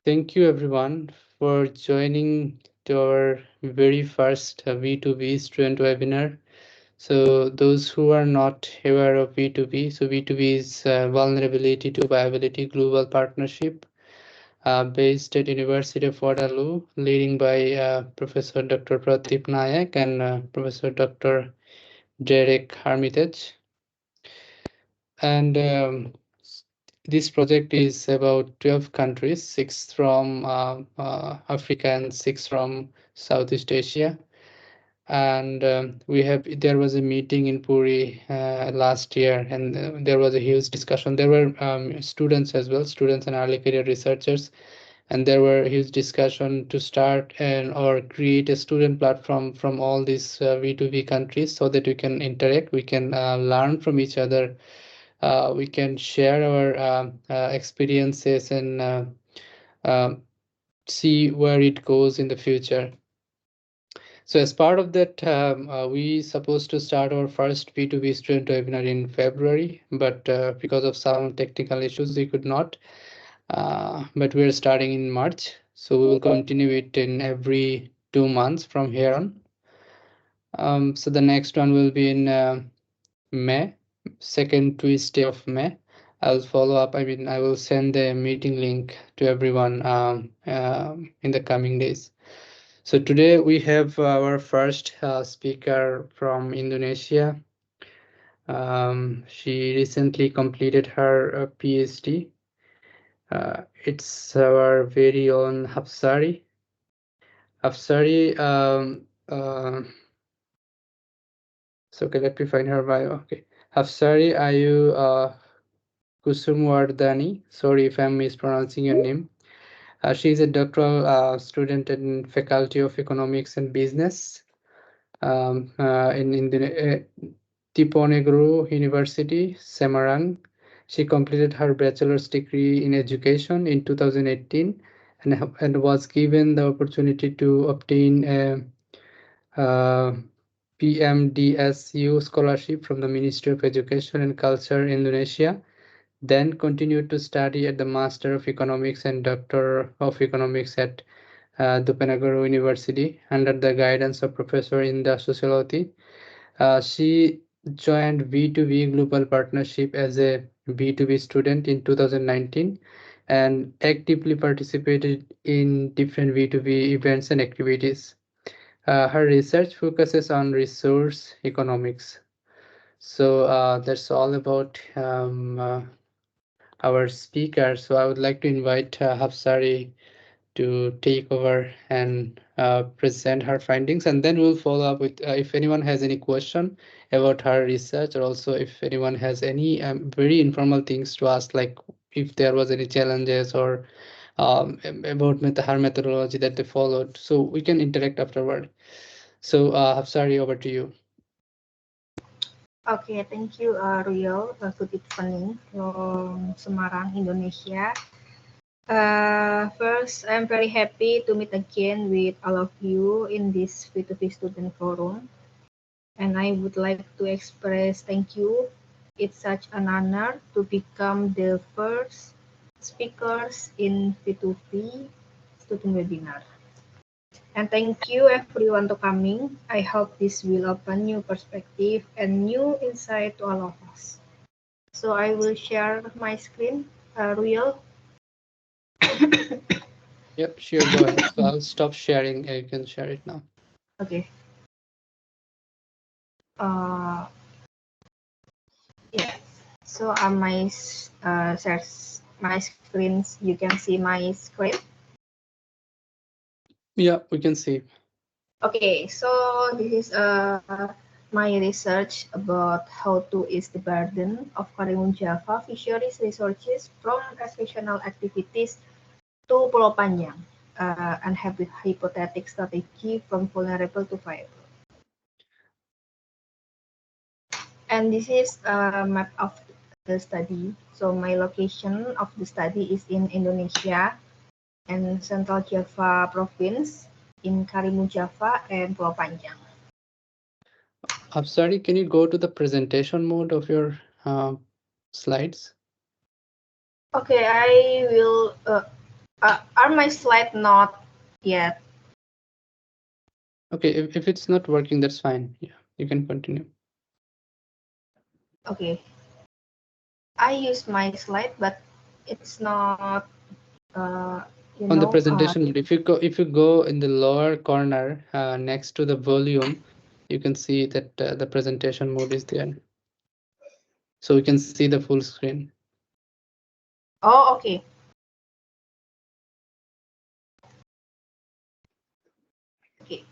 Thank you everyone for joining to our very first V2V student webinar. So those who are not aware of V2V, so V2V is Vulnerability to Viability Global Partnership based at University of Waterloo, leading by Professor Dr. Pradeep Nayak and Professor Dr. Derek Hermitage. And this project is about 12 countries, 6 from Africa and 6 from Southeast Asia. And there was a meeting in Puri last year, and there was a huge discussion. There were students as well, students and early career researchers, and there were huge discussion to start and or create a student platform from all these V2V countries so that we can interact, we can learn from each other, we can share our experiences and um see where it goes in the future. So as part of that, we supposed to start our first B2B student webinar in February, but because of some technical issues, we could not. But we're starting in March, so we will continue it in every 2 months from here on. So the next one will be in May, second Tuesday of May. I'll follow up. I mean, I will send the meeting link to everyone in the coming days. So today we have our first speaker from Indonesia. She recently completed her PhD. It's our very own Hapsari. Hapsari, so okay, let me find her bio. Okay, Hapsari Ayu Kusumwardhani. Sorry if I'm mispronouncing your name. She is a doctoral student in Faculty of Economics and Business in Diponegoro University, Semarang. She completed her bachelor's degree in education in 2018 and was given the opportunity to obtain a PMDSU scholarship from the Ministry of Education and Culture Indonesia, then continued to study at the Master of Economics and Doctor of Economics at Diponegoro University under the guidance of Professor Indah Sociology. She joined V2V Global Partnership as a V2V student in 2019 and actively participated in different V2V events and activities. Her research focuses on resource economics. So that's all about our speaker. So I would like to invite Hapsari to take over and present her findings, and then we'll follow up with if anyone has any question about her research, or also if anyone has any very informal things to ask, like if there was any challenges or about her methodology that they followed, so we can interact afterward. So Hapsari, over to you. Okay, thank you, Ruyel. Good evening from Semarang, Indonesia. First, I'm very happy to meet again with all of you in this V2V Student Forum. And I would like to express thank you. It's such an honor to become the first speakers in V2V Student Webinar. And thank you everyone to coming. I hope this will open new perspective and new insight to all of us. So I will share my screen, Ruyel. Yep, sure, go ahead. So I'll stop sharing. You can share it now. Okay. Yeah. So on my my screens, you can see my screen. Yeah, we can see. Okay, so this is my research about how to ease the burden of Karimun Java fisheries resources from recreational activities to Pulau Panjang, and have the hypothetic strategy from vulnerable to viable. And this is a map of the study. So my location of the study is in Indonesia and Central Java province in Karimun Java and Pulau Panjang. I'm sorry, can you go to the presentation mode of your slides? Okay, I will. Are my slides not yet? Okay, if it's not working, that's fine. Yeah, you can continue. Okay. I use my slide, but it's not, On the presentation mode, if you go in the lower corner next to the volume, you can see that the presentation mode is there. So we can see the full screen. Oh, okay. Okay.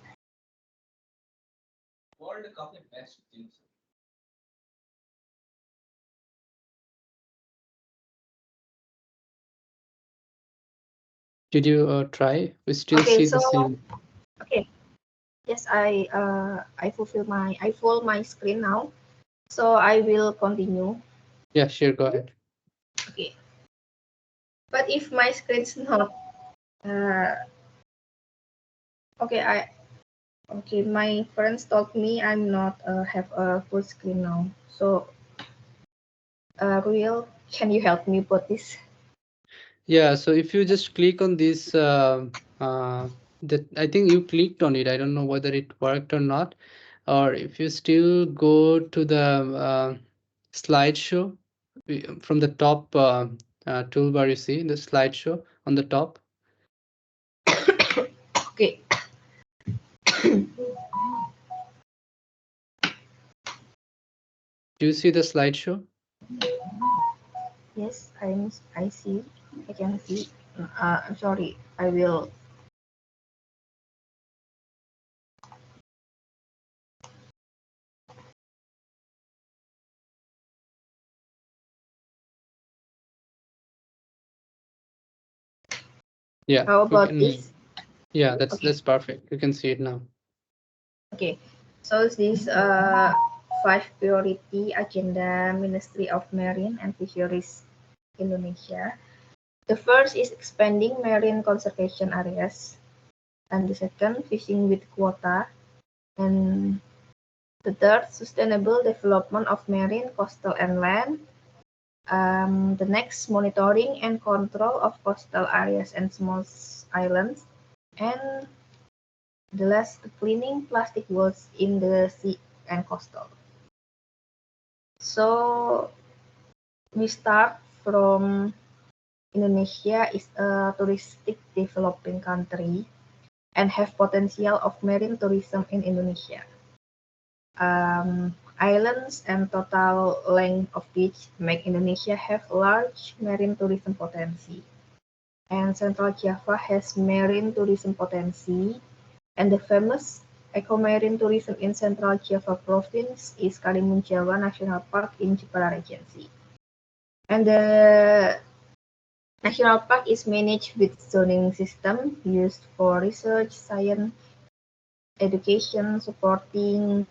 Did you try? We still Okay, see so the same. okay. Yes, I full my screen now. So I will continue. Yeah, sure, go ahead. Okay. But if my screen's not uh, okay, my friends told me I'm not have a full screen now. So Ruel, can you help me put this? Yeah, so if you just click on this, that I think you clicked on it. I don't know whether it worked or not. Or if you still go to the slideshow from the top toolbar, you see the slideshow on the top. Okay. Do you see the slideshow? Yes, I see. I can see. I'm sorry. I will. Yeah, How we about can. this? Yeah, Okay. that's perfect. You can see it now. Okay. So this 5 priority agenda Ministry of Marine and Fisheries Indonesia. The first is expanding marine conservation areas, and the second, fishing with quota, and the third, sustainable development of marine, coastal, and land. The next, monitoring and control of coastal areas and small islands, and the last, cleaning plastic waste in the sea and coastal. So we start from Indonesia is a touristic developing country and have potential of marine tourism in Indonesia. Islands and total length of beach make Indonesia have large marine tourism potential. And Central Java has marine tourism potential, and the famous eco-marine tourism in Central Java province is Karimun Jawa National Park in Jepara Regency. And the National Park is managed with zoning system used for research, science, education, supporting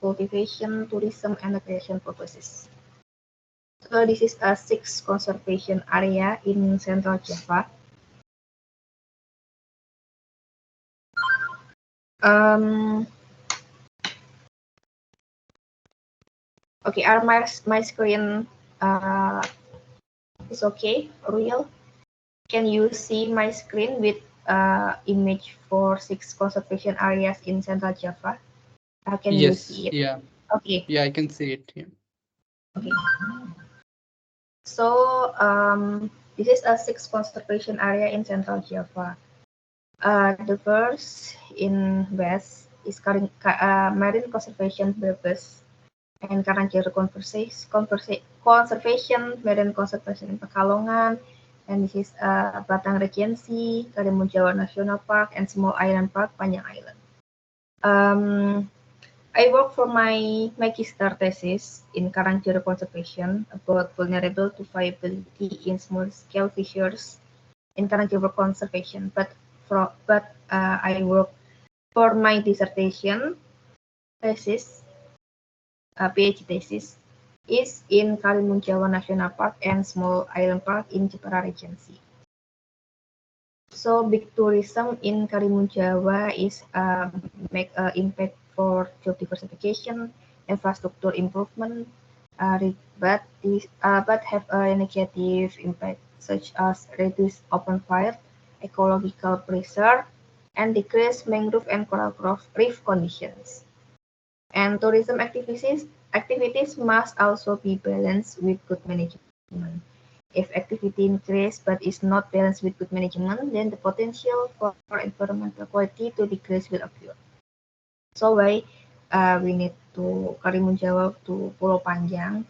cultivation, tourism, and recreation purposes. So this is a 6 conservation area in Central Java. Okay, are my screen is okay, real? Can you see my screen with image for 6 conservation areas in Central Java? Can you Yes, see it? yeah, Okay. yeah, I can see it. Yeah. Okay. So this is a 6 conservation area in Central Java. The first in west is Marine Conservation Brebes and Karangjaro Conservation, Marine Conservation in Pekalongan, and this is Batang Regency, Karimun Jawa National Park, and Small Island Park, Panjang Island. I work for my magister thesis in Karangjaro Conservation about vulnerable to viability in small-scale fisheries in Karangjaro Conservation, but I work for my dissertation thesis, PhD thesis, is in Karimun Jawa National Park and Small Island Park in Jepara Regency. So big tourism in Karimun Jawa is make impact for job diversification, infrastructure improvement, but have a negative impact such as reduced open fire, ecological pressure, and decrease mangrove and coral reef conditions. And tourism activities must also be balanced with good management. If activity increase but is not balanced with good management, then the potential for environmental quality to decrease will occur. So why we need to Karimun Jawa to Pulau Panjang?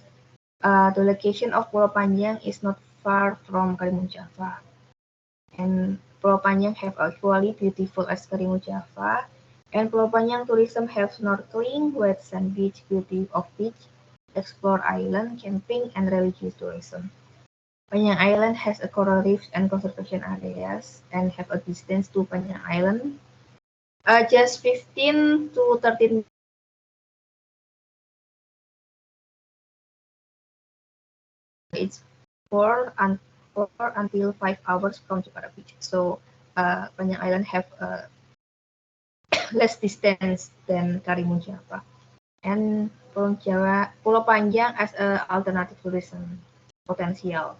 The location of Pulau Panjang is not far from Karimun Jawa, and Pulau Panjang have equally beautiful as Karimun Java. And Pulau Panjang tourism have snorkeling, wet sand beach, beauty of beach, explore island, camping, and religious tourism. Panjang Island has a coral reefs and conservation areas, and have a distance to Panjang Island just 15 to 13 it's 4 until 5 hours from Jakarta Beach. So Panjang Island have less distance than Karimun Jawa. And Pulau Panjang as an alternative tourism potential.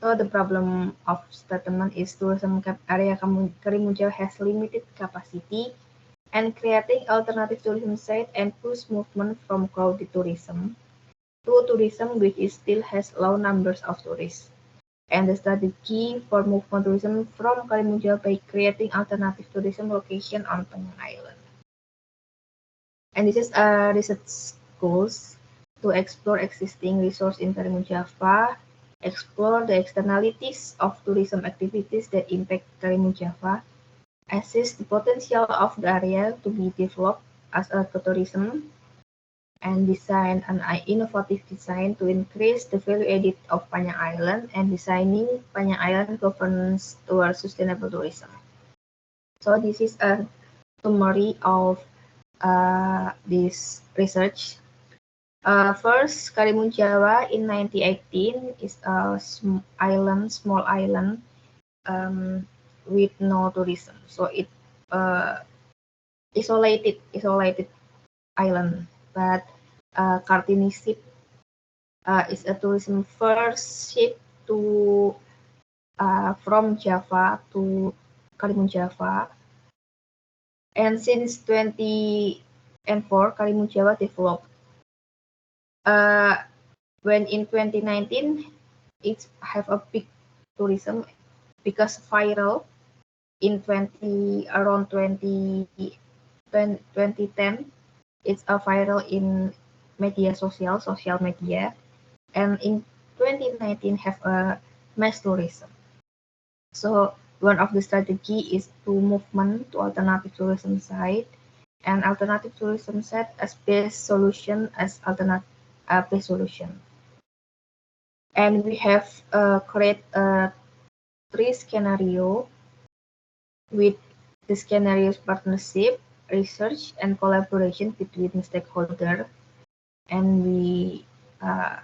So the problem of settlement is tourism area Karimun Jawa has limited capacity, and creating alternative tourism site and push movement from crowded tourism to tourism which still has low numbers of tourists. And the strategy for movement tourism from Karimun Jawa by creating alternative tourism location on Panjang Island. And this is a research goals to explore existing resource in Karimun Jawa, explore the externalities of tourism activities that impact Karimun Jawa, assess the potential of the area to be developed as a ecotourism, and design an innovative design to increase the value added of Panjang Island, and designing Panjang Island governance towards sustainable tourism. So this is a summary of this research. First, Karimun Jawa in 1918 is a small island with no tourism. So it isolated island. But Kartini ship is a tourism first ship to from Java to Karimun Jawa. And since 2004, Karimun Jawa developed. When in 2019, it have a big tourism because viral in 2010, it's a viral in social media, and in 2019 have a mass tourism. So one of the strategy is to movement to alternative tourism site, and alternative tourism site as best solution as alternative best solution. And we have create a 3 scenario with the scenarios partnership, research, and collaboration between stakeholders. And we have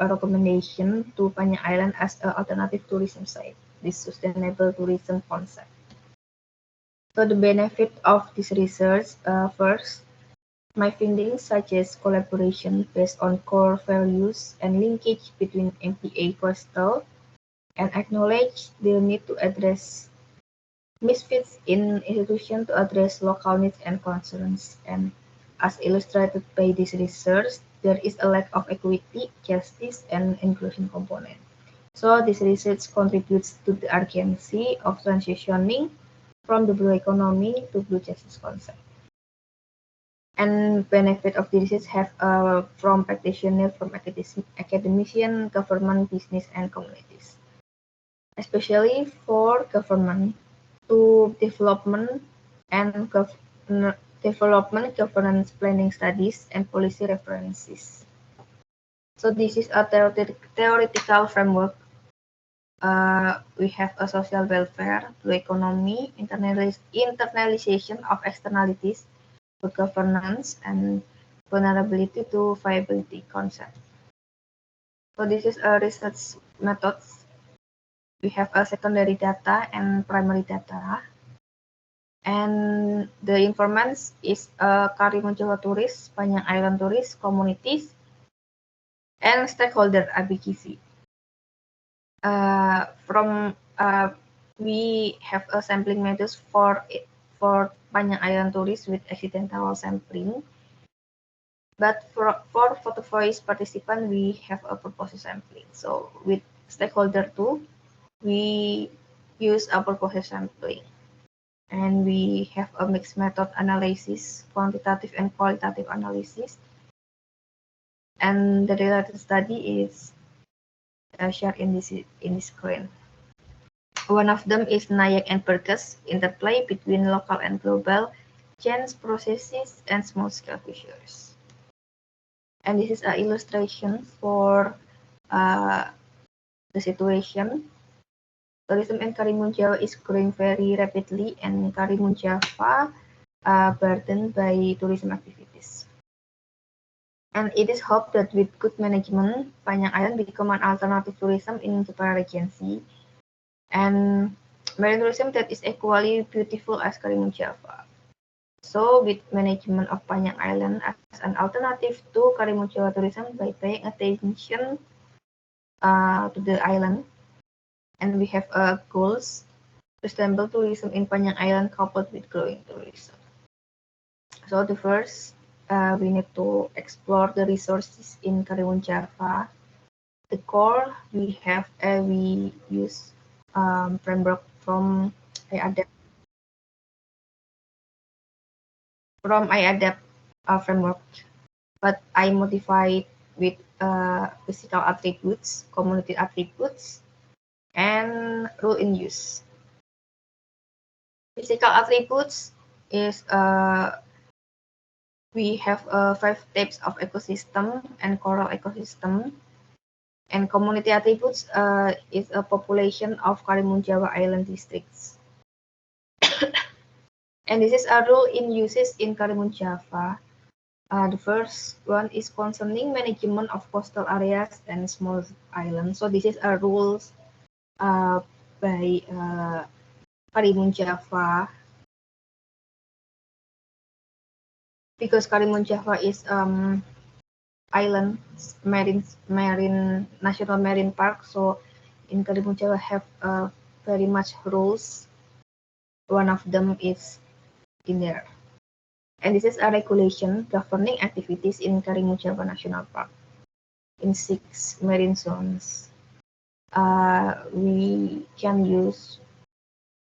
a recommendation to Panjang Island as an alternative tourism site, this sustainable tourism concept. So the benefit of this research, first, my findings suggest collaboration based on core values and linkage between MPA Coastal, and acknowledge the need to address misfits in institutions to address local needs and concerns. And as illustrated by this research, there is a lack of equity, justice, and inclusion component. So this research contributes to the urgency of transitioning from the blue economy to blue justice concept. And benefit of the research have from practitioner, from academician, government, business, and communities. Especially for government to development and governance planning studies and policy references. So this is a theoretical framework. We have a social welfare, blue economy, internalization of externalities, good governance, and vulnerability to viability concept. So this is a research methods. We have a secondary data and primary data. And the informants is Karimun Jawa tourists, Panjang Island tourists, communities, and stakeholder ABGC. From we have a sampling methods for Panjang Island tourists with accidental sampling. But for photo voice participant, we have a purpose sampling. So with stakeholder 2, we use a purpose sampling. And we have a mixed method analysis, quantitative and qualitative analysis. And the related study is shared in this screen. One of them is Nayak and Perkes, interplay between local and global change processes and small-scale fissures. And this is an illustration for the situation. Tourism in Karimun Jawa is growing very rapidly, and Karimun Java burdened by tourism activities. And it is hoped that with good management, Panjang Island become an alternative tourism in Jepara Regency, and marine tourism that is equally beautiful as Karimun Java. So, with management of Panjang Island as an alternative to Karimun Jawa tourism by paying attention to the island, and we have goals sustainable tourism in Panjang Island coupled with growing tourism. So, the first, we need to explore the resources in Karimun Java. The core we use framework from IADAP framework, but I modified with physical attributes, community attributes, and rule in use. Physical attributes is we have 5 types of ecosystem and coral ecosystem. And community attributes is a population of Karimun Jawa Island districts. And this is a rule in uses in Karimun Java. The first one is concerning management of coastal areas and small islands. So this is a rules by Karimun Java, because Karimun Java is island marine national marine park. So in Karimun Java have very much rules. One of them is in there. And this is a regulation governing activities in Karimun Java National Park in 6 marine zones. We can use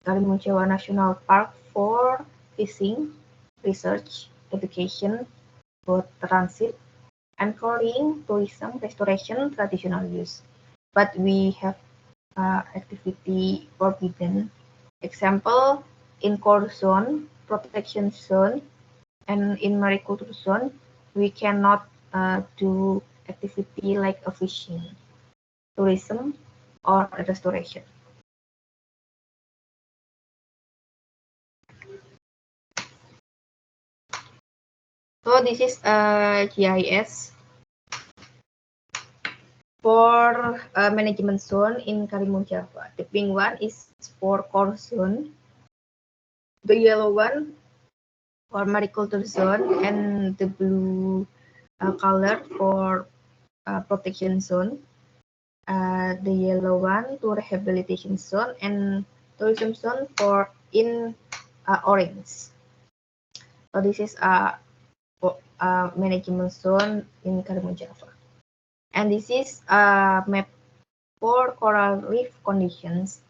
Karimun Jawa National Park for fishing, research, education, boat transit, anchoring, tourism, restoration, traditional use. But we have activity forbidden. Example, in core zone, protection zone, and in mariculture zone, we cannot do activity like a fishing, tourism, or restoration. So this is a GIS for management zone in Karimun Java. The pink one is for core zone, the yellow one for mariculture zone, and the blue color for protection zone. The yellow one to rehabilitation zone, and tourism zone for in orange. So this is a management zone in Karimun Java. And this is a map for coral reef conditions.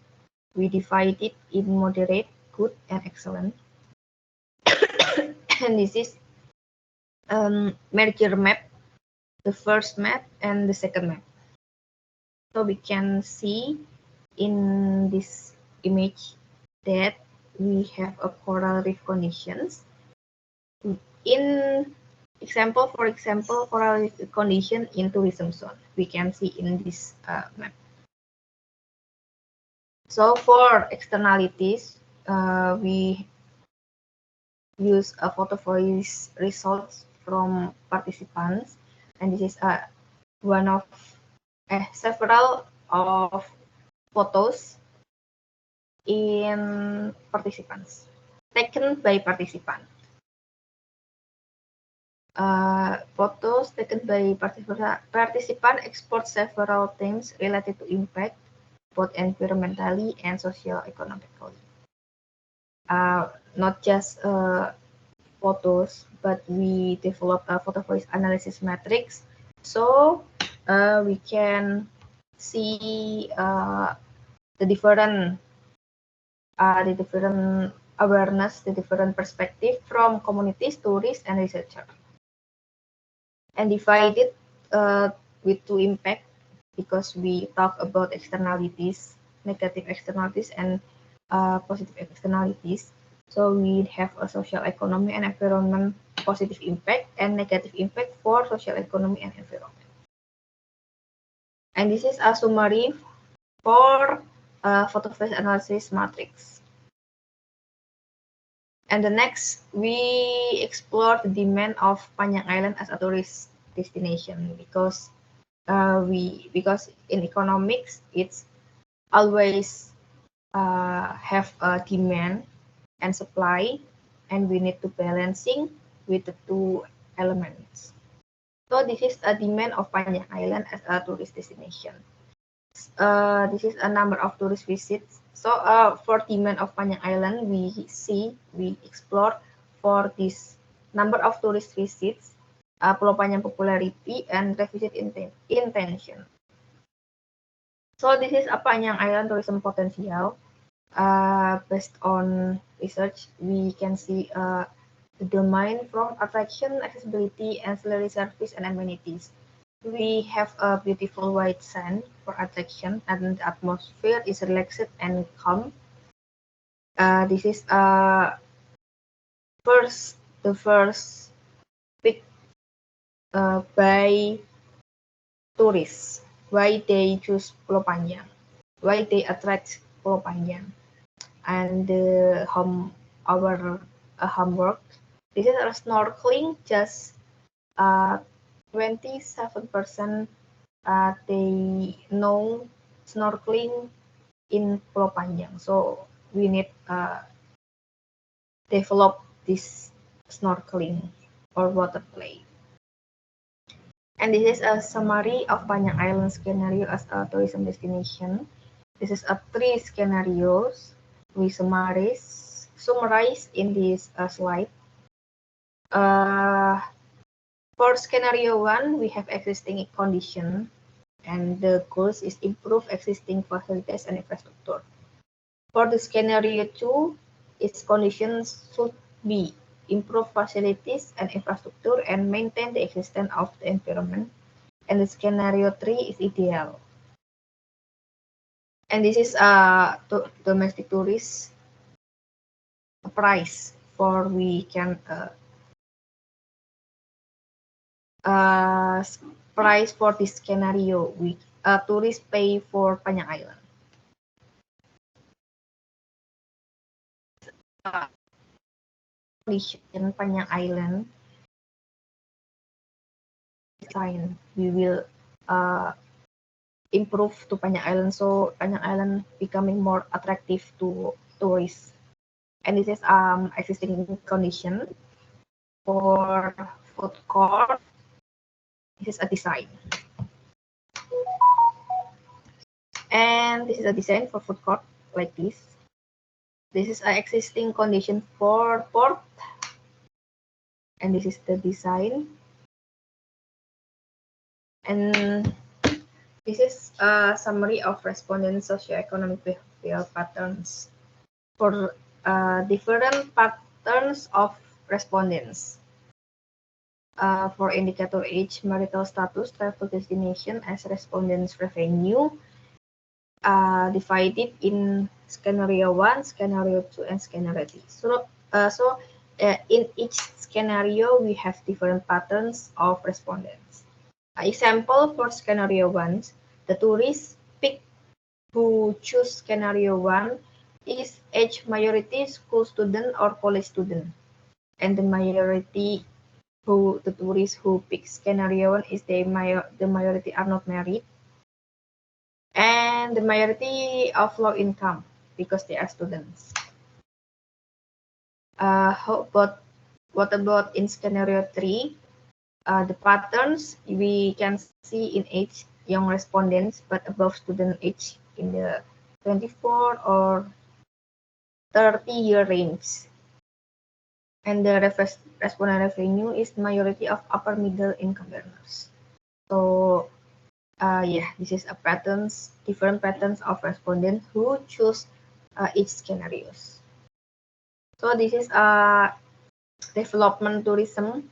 We divide it in moderate, good, and excellent. And this is merger map, the first map and the second map. So we can see in this image that we have a coral reef conditions. In example, for example, coral reef condition in tourism zone, we can see in this map. So for externalities, we use a photo voice results from participants, and this is one of several of photos in participants taken by participant. Photos taken by participant export several themes related to impact, both environmentally and socio-economically. Not just photos, but we develop a photo voice analysis matrix, so we can see the different awareness, the different perspective from communities, tourists, and researchers, and divide it with two impact, because we talk about externalities, negative externalities, and positive externalities. So we have a social economy and environment positive impact and negative impact for social economy and environment. And this is a summary for photo voice analysis matrix. And the next, we explore the demand of Panjang Island as a tourist destination, because in economics it's always have a demand and supply, and we need to balancing with the two elements. So this is a demand of Panjang Island as a tourist destination. This is a number of tourist visits. So for demand of Panjang Island, we explore for this number of tourist visits, Pulau Panjang popularity, and revisit intention. So this is a Panjang Island tourism potential. Based on research, we can see the domain from attraction, accessibility, ancillary service, and amenities. We have a beautiful white sand for attraction, and the atmosphere is relaxed and calm. This is the first pick by tourists. Why they choose Pulau Panjang? Why they attract Pulau Panjang? And our homework. This is a snorkeling. Just 27% they know snorkeling in Pulau Panjang. So we need develop this snorkeling or water play. And this is a summary of Panjang Island scenario as a tourism destination. This is a 3 scenarios we summarize in this slide. For scenario 1, we have existing condition, and the goals is improve existing facilities and infrastructure. For the scenario 2, its conditions should be improve facilities and infrastructure and maintain the existence of the environment. And the scenario 3 is ideal. And this is domestic tourist price for we can price for this scenario. We tourists pay for Panjang Island. Condition Panjang Island design, we will improve to Panjang Island, so Panjang Island becoming more attractive to tourists. And this is existing condition. For food court, this is a design. And this is a design for food court like this. This is an existing condition for port. And this is the design. And this is a summary of respondent socioeconomic behavioral patterns for different patterns of respondents. For indicator age, marital status, travel destination as respondents revenue, divided in scenario 1, scenario 2, and scenario 3. So in each scenario, we have different patterns of respondents. Example for scenario 1, the tourist pick who choose scenario 1 is age majority school student or college student, and the majority the tourists who pick scenario 1 is the majority are not married, and the majority of low income because they are students. What about in scenario 3? The patterns we can see in age young respondents but above student age in the 24 or 30-year range. And the respondent revenue is majority of upper middle income earners. So yeah, this is a different patterns of respondents who choose each scenarios. So this is a development tourism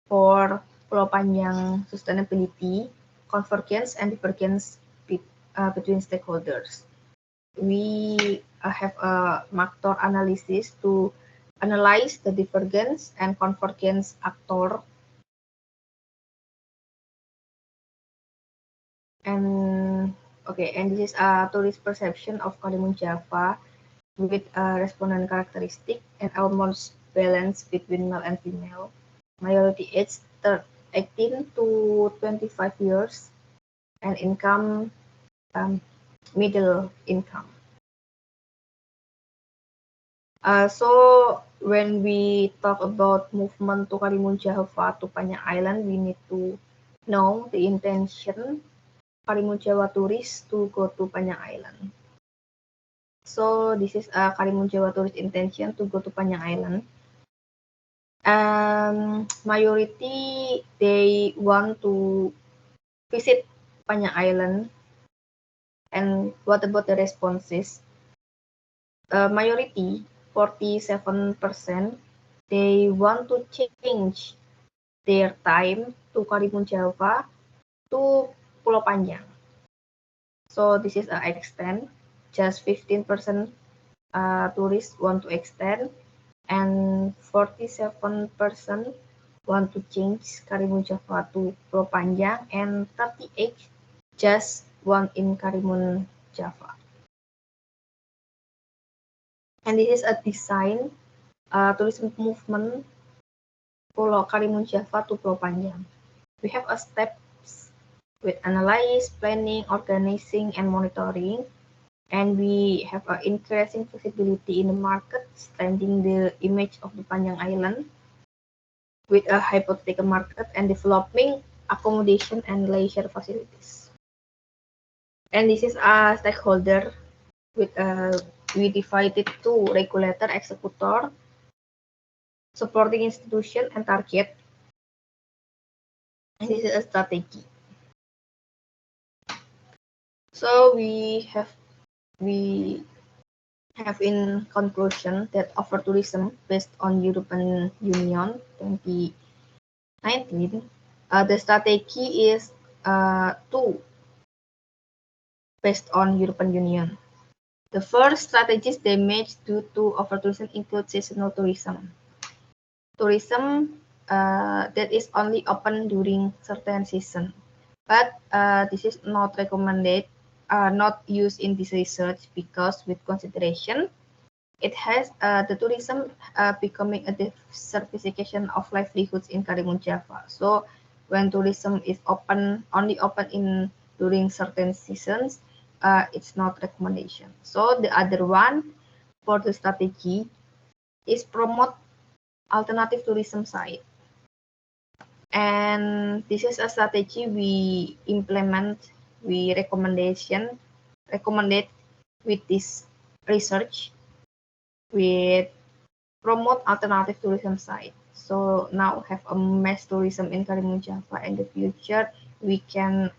for Pulau Panjang sustainability, convergence and divergence between stakeholders. We have a Maktor analysis to analyze the divergence and convergence actor. And okay, and this is a tourist perception of Karimun Java with a respondent characteristic and almost balance between male and female. Majority age 18 to 25 years and income middle income. So when we talk about movement to Karimun Jawa to Panjang Island, we need to know the intention Karimun Jawa tourists to go to Panjang Island. So this is a Karimun Jawa tourist intention to go to Panjang Island. Majority they want to visit Panjang Island. And what about the responses? Majority 47% they want to change their time to Karimun Jawa to Pulau Panjang. So this is an extend. Just 15% tourists want to extend, and 47% want to change Karimun Jawa to Pulau Panjang, and 38 just want in Karimun Jawa. And this is a design tourism movement Pulau Karimun Jawa to Pulau Panjang. We have a steps with analyze, planning, organizing, and monitoring. And we have an increasing visibility in the market, strengthening the image of the Panjang Island with a hypothetical market and developing accommodation and leisure facilities. And this is a stakeholder with we divided to regulator, executor, supporting institution, and target. And this is a strategy. So we have in conclusion that over tourism based on European Union 2019, the strategy is two based on European Union. The first strategies damage due to over tourism include seasonal tourism. Tourism that is only open during certain season, but this is not recommended, not used in this research because with consideration it has the tourism becoming a diversification of livelihoods in Karimun Java. So when tourism is only open in during certain seasons, it's not recommendation. So the other one for the strategy is promote alternative tourism site. And this is a strategy we recommended with this research with promote alternative tourism site. So now have a mass tourism in Karimun Java. In the future, we can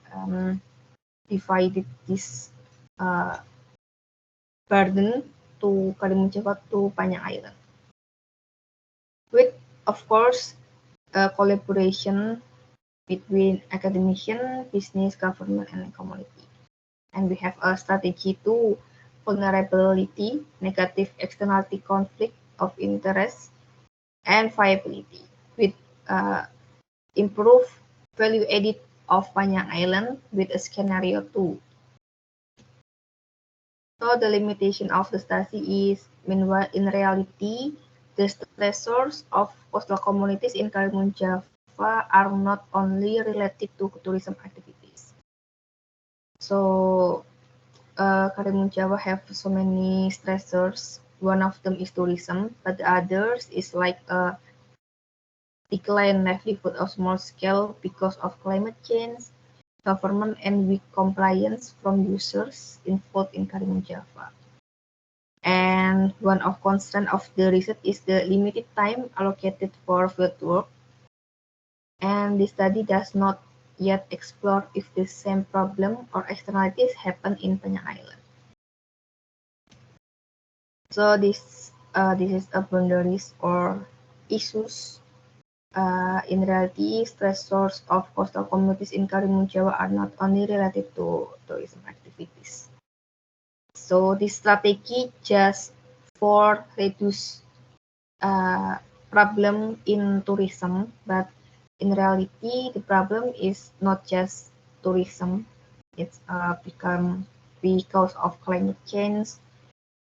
divide this burden to Karimun Java to Panjang Island. With, of course, a collaboration between academician, business, government, and community. And we have a strategy to vulnerability, negative externality, conflict of interest, and viability with improve value added of Panjang Island with a scenario 2. So the limitation of the study is, meanwhile, in reality, the stressors of coastal communities in Karimun Java are not only related to tourism activities. So Karimun Java have so many stressors. One of them is tourism, but the others is like a decline livelihood of small scale because of climate change, government and weak compliance from users involved in Karimun Jawa. And one of constraint of the research is the limited time allocated for fieldwork. And the study does not yet explore if the same problem or externalities happen in Penang Island. So this is a boundaries or issues. In reality, stressors of coastal communities in Karimun Jawa are not only related to tourism activities. So this strategy just for reduce problem in tourism, but in reality, the problem is not just tourism. It's become because of climate change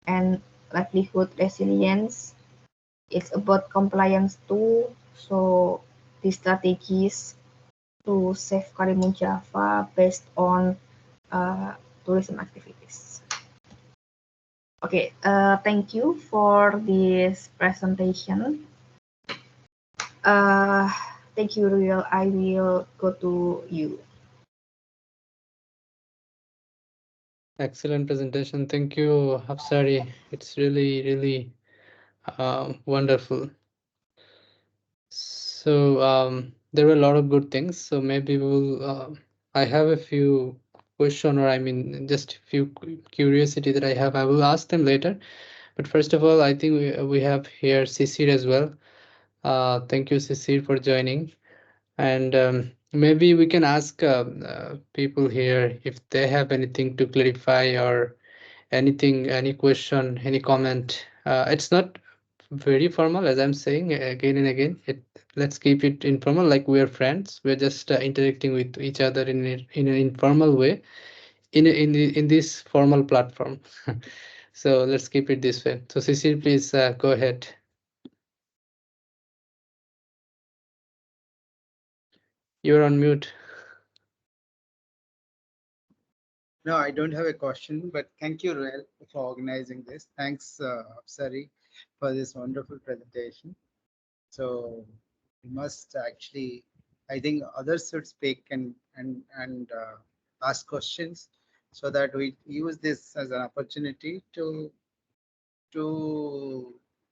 and livelihood resilience. It's about compliance too. So the strategies to save Karimun Java based on tourism activities. Okay, thank you for this presentation. Thank you, Ruel. I will go to you. Excellent presentation. Thank you, Hapsari. It's really wonderful. So there were a lot of good things. So maybe we'll. I have a few question, or I mean, just a few curiosity that I have. I will ask them later. But first of all, I think we have here Sisir as well. Thank you, Sisir, for joining. And maybe we can ask people here if they have anything to clarify or anything, any question, any comment. It's not very formal, as I'm saying again and again. Let's keep it informal, like we're friends. We're just interacting with each other in an informal way in this formal platform. So let's keep it this way. So Cecile, please go ahead. You're on mute. No, I don't have a question, but thank you, Ruel, for organizing this. Thanks, Apsari, for this wonderful presentation. So we must actually, I think others should speak and ask questions so that we use this as an opportunity to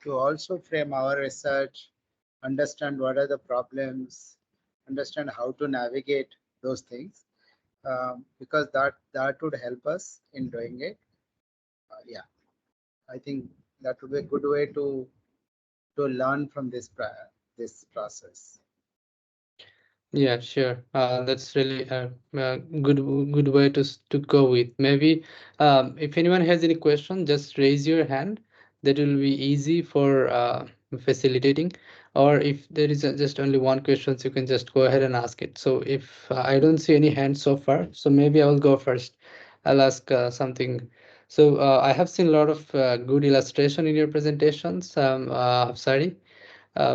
also frame our research, understand what are the problems, understand how to navigate those things, because that would help us in doing it. Yeah, I think that would be a good way to learn from this process. Yeah, sure. That's really a good way to go with. Maybe if anyone has any question, just raise your hand. That will be easy for facilitating. Or if there is just only one question, so you can just go ahead and ask it. So if I don't see any hands so far, so maybe I will go first. I'll ask something. So I have seen a lot of good illustration in your presentations, Hafsari.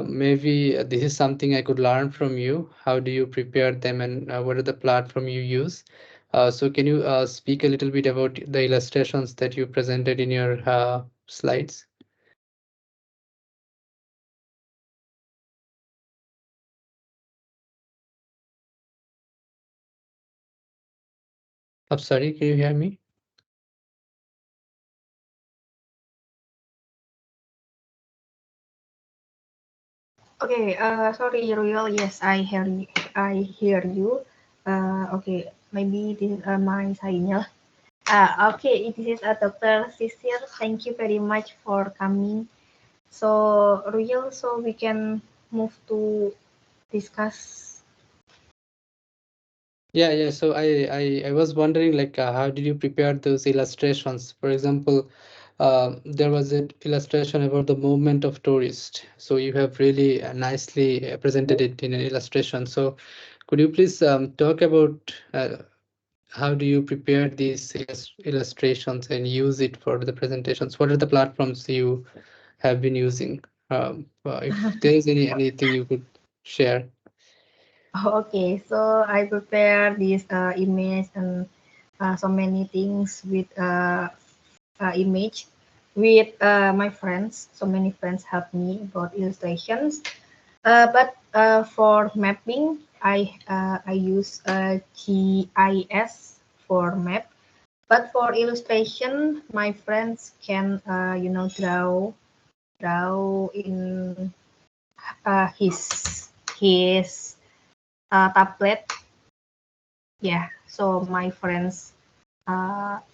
Maybe this is something I could learn from you. How do you prepare them, and what are the platform you use? So can you speak a little bit about the illustrations that you presented in your slides? I'm sorry, can you hear me? Okay, sorry, Ruel. Yes, I hear you. Okay, maybe this is my signal. Okay, this is Dr. Sisir. Thank you very much for coming. So, Ruel, so we can move to discuss. Yeah. So I was wondering, like, how did you prepare those illustrations? For example, there was an illustration about the movement of tourists. So you have really nicely presented it in an illustration. So could you please talk about how do you prepare these illustrations and use it for the presentations? What are the platforms you have been using? If there is anything you could share. Okay, so I prepare this image and so many things with image with my friends. So many friends help me about illustrations. But For mapping, I use GIS for map. But for illustration, my friends can draw in his tablet. Yeah, so my friends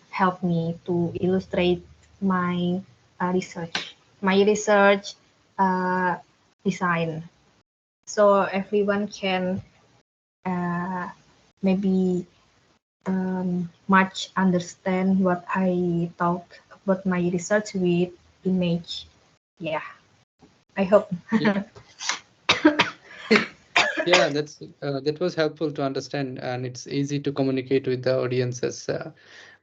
help me to illustrate my research design. So everyone can maybe much understand what I talk about my research with image. Yeah, I hope. Yeah. Yeah, that was helpful to understand, and it's easy to communicate with the audiences.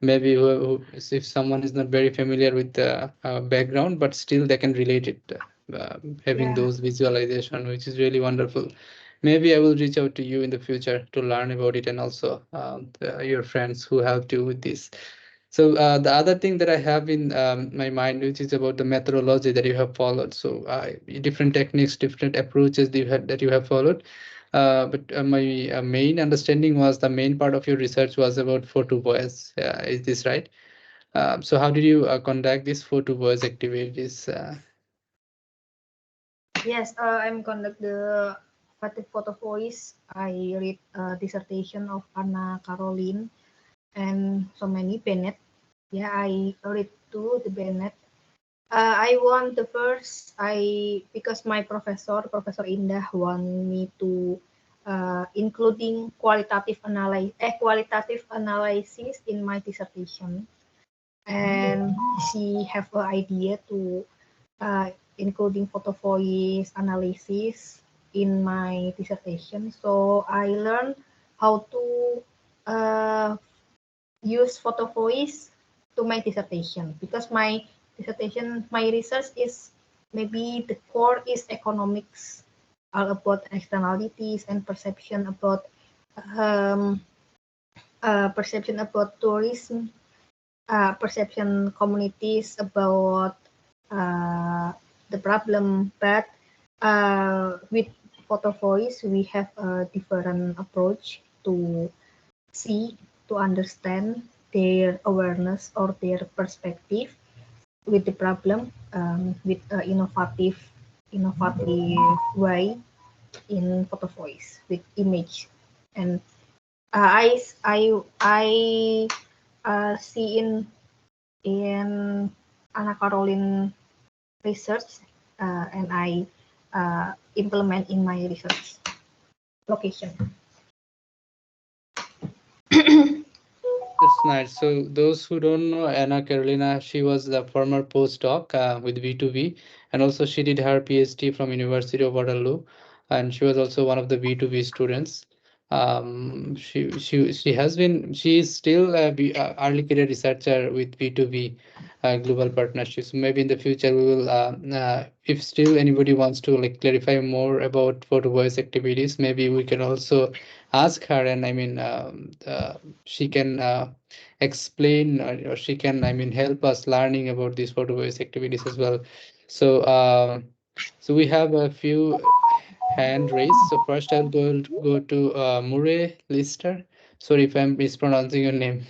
Maybe if someone is not very familiar with the background, but still they can relate it, having Yeah. those visualization, which is really wonderful. Maybe I will reach out to you in the future to learn about it, and also your friends who helped you with this. So the other thing that I have in my mind, which is about the methodology that you have followed. So different techniques, different approaches that you have followed. But my main understanding was the main part of your research was about photo voice. Is this right? So how did you conduct these photo voice activities? Yes, I'm conduct the photo voice. I read a dissertation of Anna Caroline and so many Bennett. Yeah, I read to the Bennett. I want the first. Because my Professor Indah, want me to including qualitative analysis in my dissertation, and she have an idea to including photo voice analysis in my dissertation. So I learned how to use photo voice to my dissertation, because my research is maybe the core is economics, all about externalities and perception about tourism, perception communities about the problem. But with photo voice, we have a different approach to see, to understand their awareness or their perspective with the problem, with innovative way in photo voice with image. And I see in Anna Caroline research, and I implement in my research location. That's nice. So those who don't know Anna Carolina, she was the former postdoc with V2V, and also she did her PhD from University of Waterloo, and she was also one of the V2V students. She is still early career researcher with V2V Global Partnerships. Maybe in the future we will, if still anybody wants to like clarify more about photo voice activities, maybe we can also ask her, and I mean she can explain, or she can help us learning about these photo voice activities as well. So so we have a few hand raised. So first I'll go to Murray Lister. Sorry if I'm mispronouncing your name.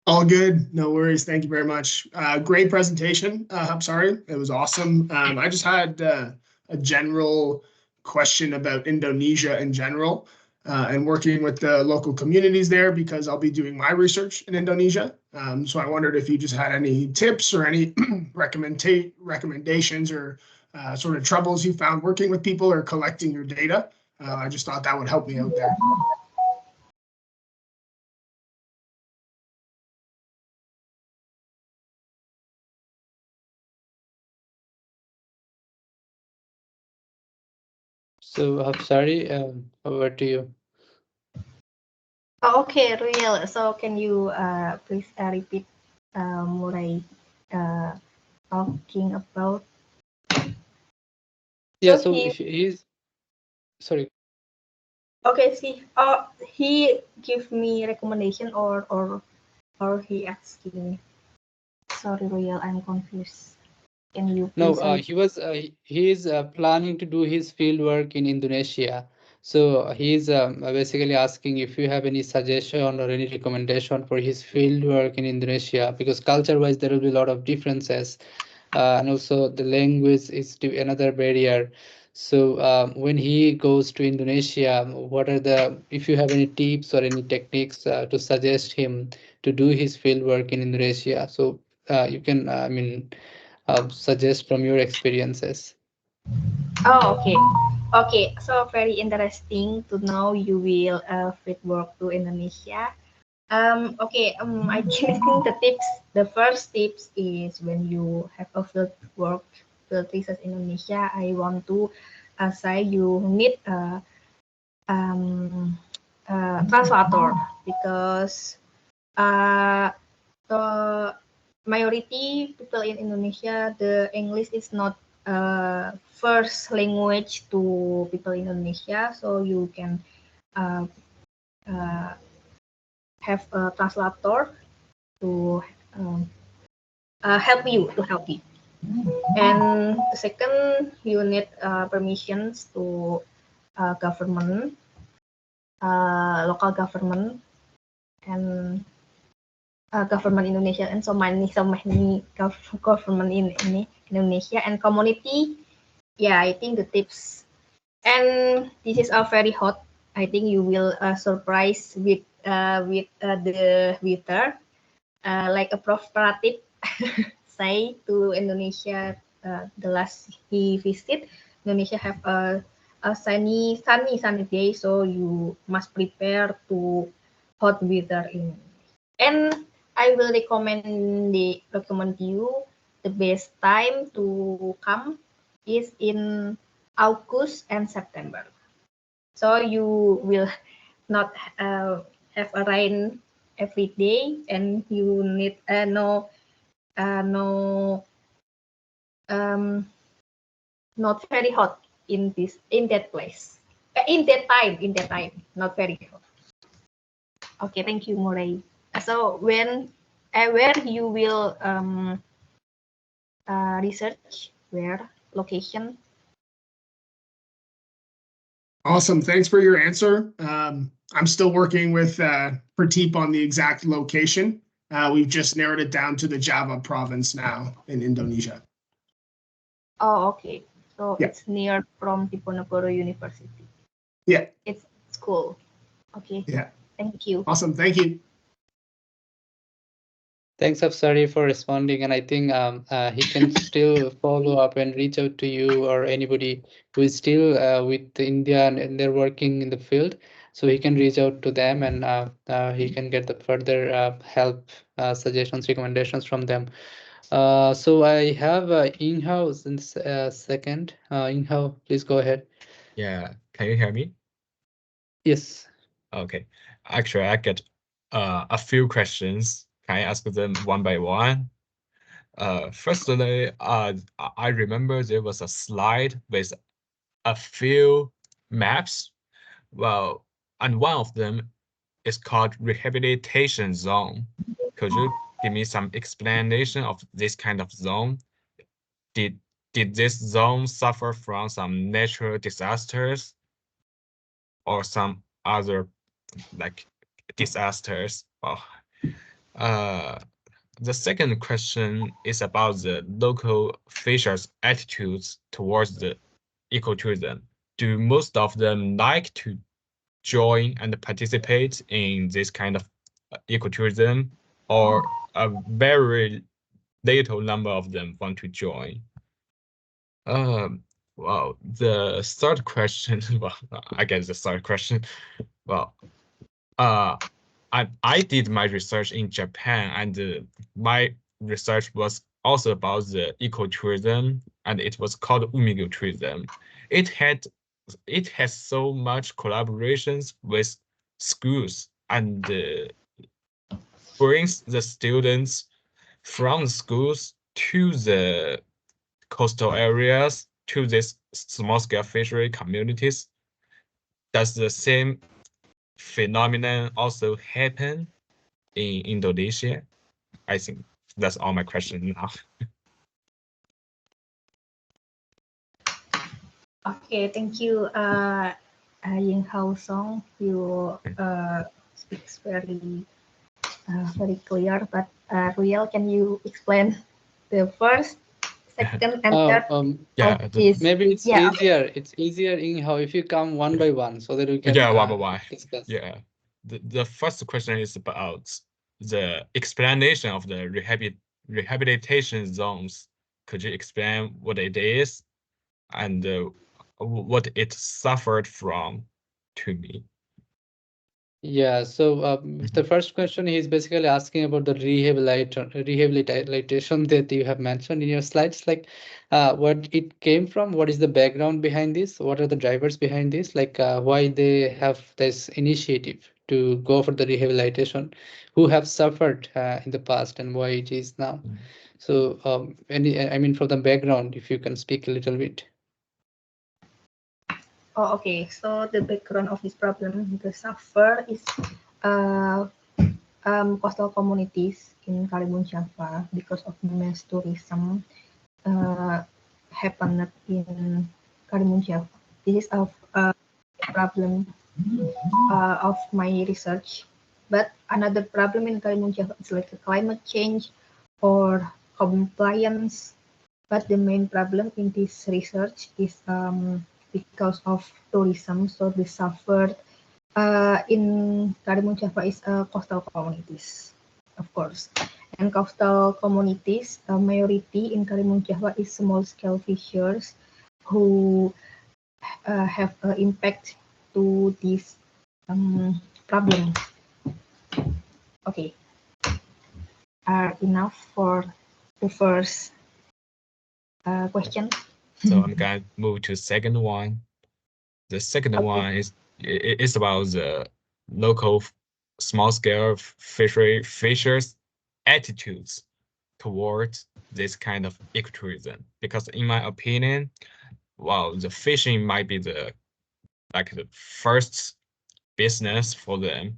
All good. No worries. Thank you very much. Great presentation. I'm sorry. It was awesome. I just had a general question about Indonesia in general, and working with the local communities there, because I'll be doing my research in Indonesia. So I wondered if you just had any tips or any recommendations or sort of troubles you found working with people or collecting your data. I just thought that would help me out there. So Hapsari, over to you. Oh, okay, real. So can you please repeat Murai talking about? Yeah, So so he, if he's sorry. okay, see, he give me recommendation, or he asking me. Sorry, Royal, I'm confused. Can you No, please he is planning to do his field work in Indonesia. So he's basically asking if you have any suggestion or any recommendation for his field work in Indonesia, because culture-wise there will be a lot of differences, and also the language is another barrier. So when he goes to Indonesia, what are the, if you have any tips or any techniques to suggest him to do his field work in Indonesia? So you can, I mean, suggest from your experiences. Oh, okay. Okay, so very interesting to know you will fit work to Indonesia. Okay, I think the first tips is when you have a field research in Indonesia, I want to say you need a translator because the majority people in Indonesia, the English is not first language to people in Indonesia, so you can uh, uh, have a translator to help you. And the second, you need permissions to government, local government, and government Indonesia, and so many government in Indonesia and community. Yeah, I think the tips, and this is very hot. I think you will surprise with the Twitter, like a Prof Pratik say to Indonesia the last he visit. Indonesia have a sunny day, so you must prepare to hot weather in. And I will recommend you the best time to come is in August and September. So you will not have a rain every day, and you need not very hot in that place. In that time, not very hot. Okay, thank you, Murray. So where you will research, where location? Awesome. Thanks for your answer. I'm still working with Prateep on the exact location. We've just narrowed it down to the Java province now in Indonesia. Oh, okay. So Yeah. it's near from Diponegoro University. Yeah. It's cool. Okay. Yeah. Thank you. Awesome. Thank you. Thanks, Afsari, for responding. And I think he can still follow up and reach out to you or anybody who is still with India and they're working in the field. So he can reach out to them and he can get the further help, suggestions, recommendations from them. So I have Inghao in second. Inghao, please go ahead. Yeah, can you hear me? Yes. Okay. Actually, I get a few questions. Can I ask them one by one? Firstly, I remember there was a slide with a few maps. Well, and one of them is called rehabilitation zone. Could you give me some explanation of this kind of zone? Did this zone suffer from some natural disasters or some other like disasters? Well, the second question is about the local officials' attitudes towards the ecotourism. Do most of them like to join and participate in this kind of ecotourism, or a very little number of them want to join? Well, the third question, well, I guess the third question, well, I did my research in Japan, and my research was also about the ecotourism, and it was called Umigo tourism. It has so much collaborations with schools and brings the students from schools to the coastal areas, to these small-scale fishery communities. Does the same phenomenon also happen in Indonesia? I think that's all my questions now. Okay, thank you, Ying Hao Song. You speaks very clear. But Ruel, can you explain the first, second, and third Yeah, of this? Maybe it's Yeah, easier. It's easier in how if you come one by one, so that we can yeah, one by one. discuss. Yeah. The first question is about the explanation of the rehabilitation zones. Could you explain what it is and what it suffered from to me? Yeah, so the first question he's basically asking about the rehabilitation that you have mentioned in your slides, like what it came from, what is the background behind this, what are the drivers behind this, like why they have this initiative to go for the rehabilitation, who have suffered in the past and why it is now. So I mean, from the background, if you can speak a little bit. Oh, okay. So the background of this problem, the suffer is coastal communities in Karimun Jawa because of mass tourism happened in Karimun Jawa. This is a problem of my research. But another problem in Karimun Jawa is like climate change or compliance. But the main problem in this research is because of tourism. So the suffered in Karimun Jawa is coastal communities, of course. And coastal communities, majority in Karimun Jawa is small-scale fishers who have an impact to this problem. Okay, are enough for the first question. So I'm gonna move to second one. The second one is about the local small-scale fishers' attitudes towards this kind of ecotourism. Because in my opinion, well, the fishing might be the first business for them.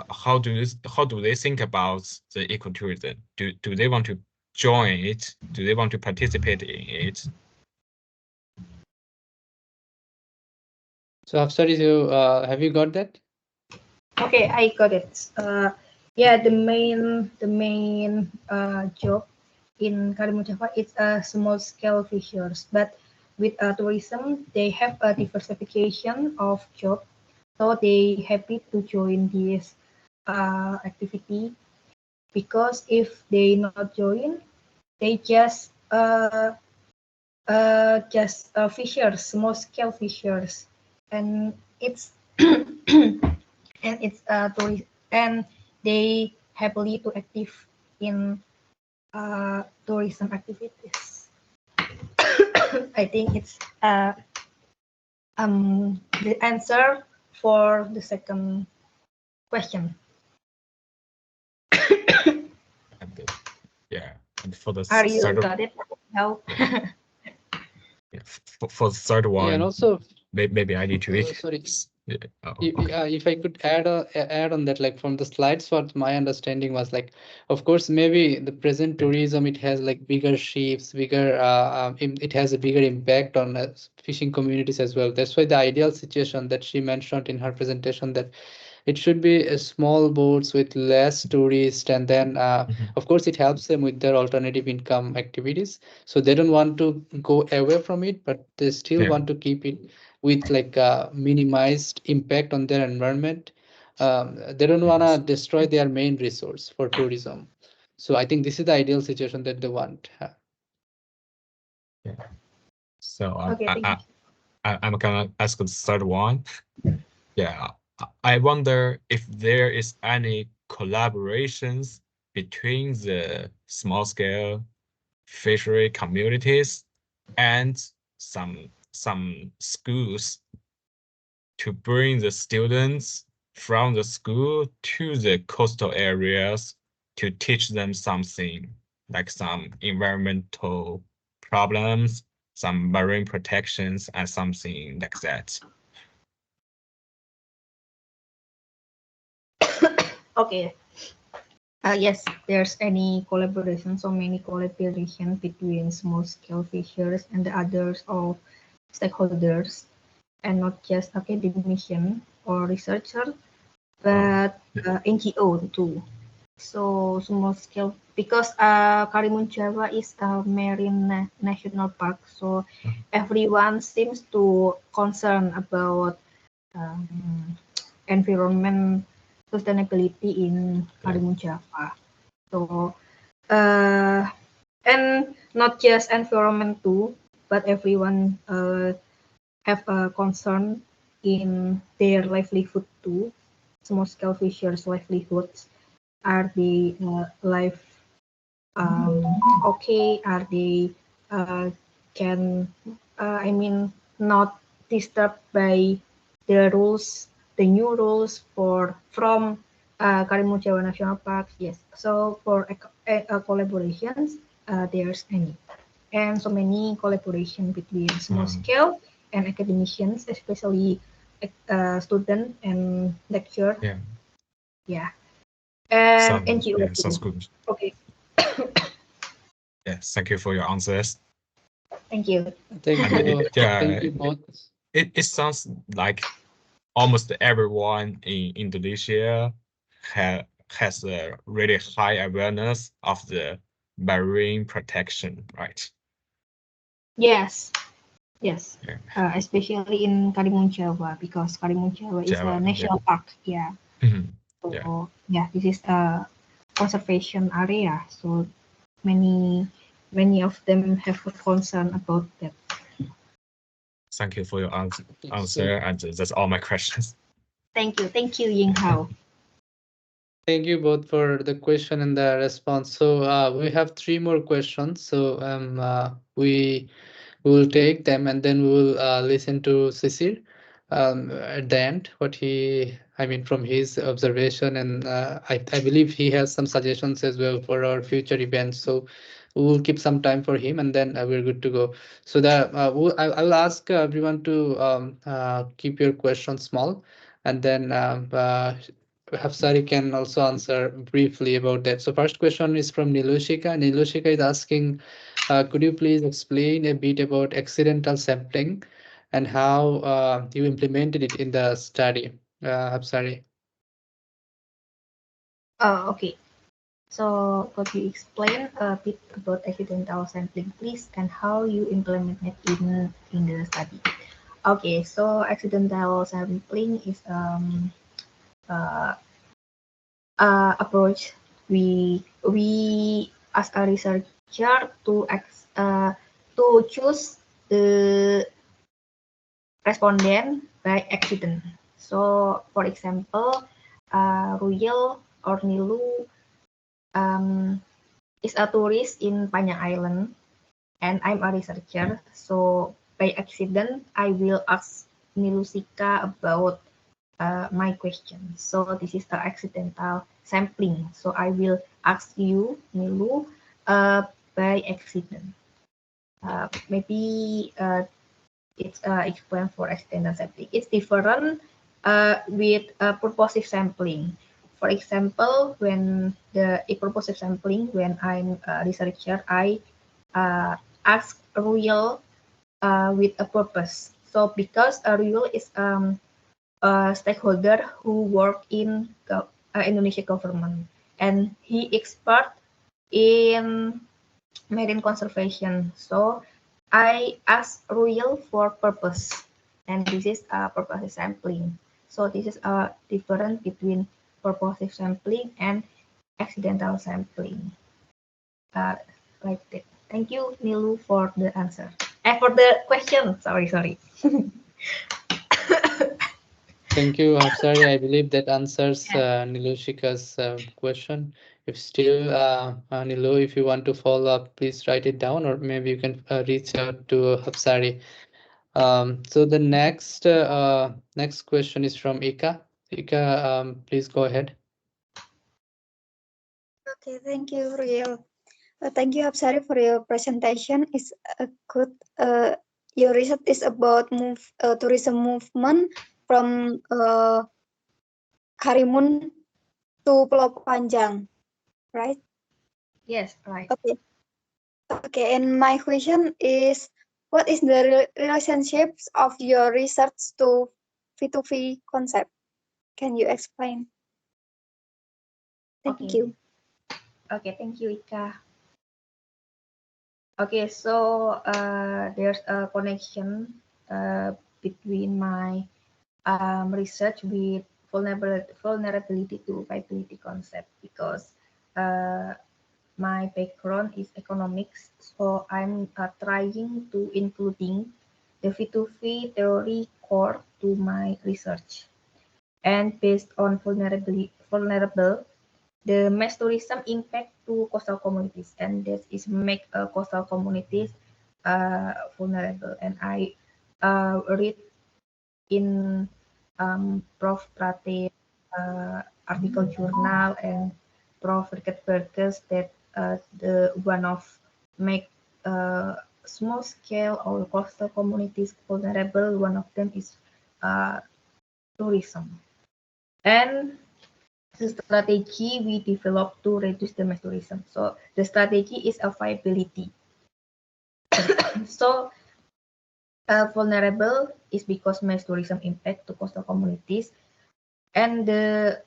How do they think about the ecotourism? Do they want to join it? Do they want to participate in it? So Afsari, have you got that? Okay, I got it. Yeah, the main job in Karimun Jawa is small scale fishers, but with tourism they have a diversification of job, so they happy to join this activity because if they not join, they just fishers, small scale fishers, and it's and it's tourist, and they happily to active in tourism activities. I think it's the answer for the second question. Yeah, and for the Are you third, got it? No. for the third one, Yeah, and also maybe I need to. sorry. Yeah. Oh, okay. If I could add on that, like from the slides, what my understanding was like, of course, maybe the present tourism, it has like bigger ships, bigger, it has a bigger impact on fishing communities as well. That's why the ideal situation that she mentioned in her presentation, that it should be small boats with less tourists, and then of course it helps them with their alternative income activities. So they don't want to go away from it, but they still want to keep it with like a minimized impact on their environment. They don't want to destroy their main resource for tourism. So I think this is the ideal situation that they want. Yeah. So Okay, I'm gonna ask the third one. Yeah, I wonder if there is any collaborations between the small-scale fishery communities and some schools to bring the students from the school to the coastal areas to teach them something, like some environmental problems, some marine protections, and something like that. okay. Yes, there's any collaboration, so many collaboration between small-scale fishers and the others of stakeholders, and not just academician or researcher, but NGO too. So small-scale, because Karimun Jawa is a marine national park, so everyone seems to concern about environment sustainability in Karimun Jawa. So, and not just environment too, but everyone have a concern in their livelihood too. Small scale fishers' livelihoods, are they live okay? Are they can I mean not disturbed by the rules, the new rules from Karimun Jawa National Park? Yes. So for collaborations, there's any, and so many collaboration between small scale and academicians, especially student and lecturer. Yeah. Yeah. And Sounds, NGO. yeah, sounds good. Okay. Yes, thank you for your answers. Thank you. Thank And you. yeah, Thank you both. it sounds like almost everyone in Indonesia has a really high awareness of the marine protection, right? Yes. Yes. Yeah. Especially in Karimun Jawa, because Karimun Jawa is a Jawa, national park. Yeah. Mhm. So yeah, this is a conservation area. So many of them have a concern about that. Thank you for your answer, So, and that's all my questions. Thank you, Ying Hao. thank you both for the question and the response. So we have 3 more questions. So we will take them and then we will listen to Sisir at the end, what from his observation, and I believe he has some suggestions as well for our future events. So we will keep some time for him and then we're good to go. So that I'll ask everyone to keep your questions small, and then Hafsari can also answer briefly about that. So first question is from Nilushika. Nilushika is asking, could you please explain a bit about accidental sampling and how you implemented it in the study? Hafsari. Okay. So could you explain a bit about accidental sampling, please, and how you implement it in the study? Okay, so accidental sampling is approach we as a researcher to choose the respondent by accident. So, for example, Ruyel or Nilu is a tourist in Panjang Island, and I'm a researcher. So, by accident, I will ask Nilusika about my question. So this is the accidental sampling. So I will ask you, Nilu, by accident. Maybe it's explained for accidental sampling. It's different with purposive sampling. For example, when a purposive sampling, when I'm a researcher, I ask Ruyel with a purpose. So because Ruyel is stakeholder who work in Indonesia government, and he expert in marine conservation. So I asked Ruyel for purpose, and this is a purposive sampling. So this is a difference between purposive sampling and accidental sampling. Like that. Thank you, Nilu, for the answer. For the question. Sorry. Thank you, Hafsari. I believe that answers Nilushika's question. If still, Nilu, if you want to follow up, please write it down, or maybe you can reach out to Hafsari. So the next question is from Ika. Ika, please go ahead. Okay, thank you, Ruyel. Thank you, Hafsari, for your presentation. It's good. Your research is about tourism movement from Karimun to Pulau Panjang. right? Yes, right. Okay. Okay, and my question is, what is the relationships of your research to V2V concept? Can you explain? Thank Okay. you. Okay, thank you, Ika. Okay, so there's a connection between my research with vulnerability to viability concept, because my background is economics, so I'm trying to including the V2V theory core to my research. And based on vulnerable, the mass tourism impact to coastal communities, and this is make coastal communities vulnerable. And I read in Prof. Prate article journal and Prof. Rickenbergers that the one of make small scale or coastal communities vulnerable. One of them is tourism. And the strategy we developed to reduce the mass tourism. So the strategy is a viability. So vulnerable is because mass tourism impact to coastal communities, and the